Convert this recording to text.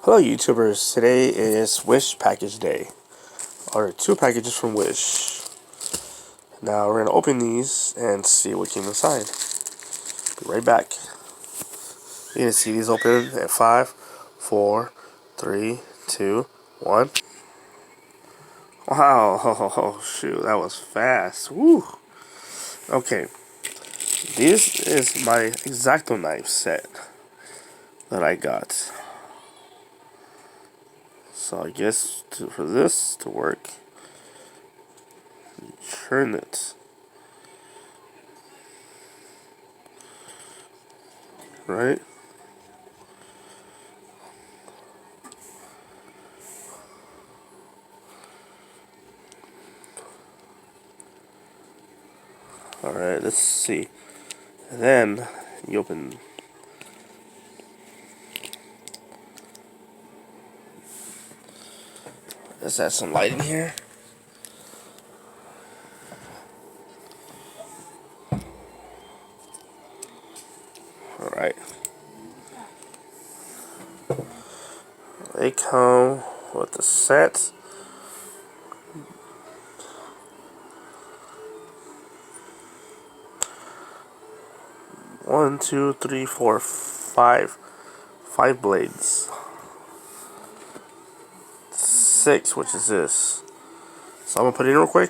Hello YouTubers, today is Wish package day. Ordered 2 packages from Wish. Now we're going to open these and see what came inside. Be right back. You can see these open at 5, 4, 3, 2, 1. Wow, oh, shoot, that was fast. Woo! Okay, this is my X-Acto knife set that I got. So I guess for this to work, turn it. Right? Alright, let's see. And then you open. Let's add some light in here. Alright. They come with the set. One, two, three, four, five. 5 blades. 6, which is this. So I'm gonna put it in real quick.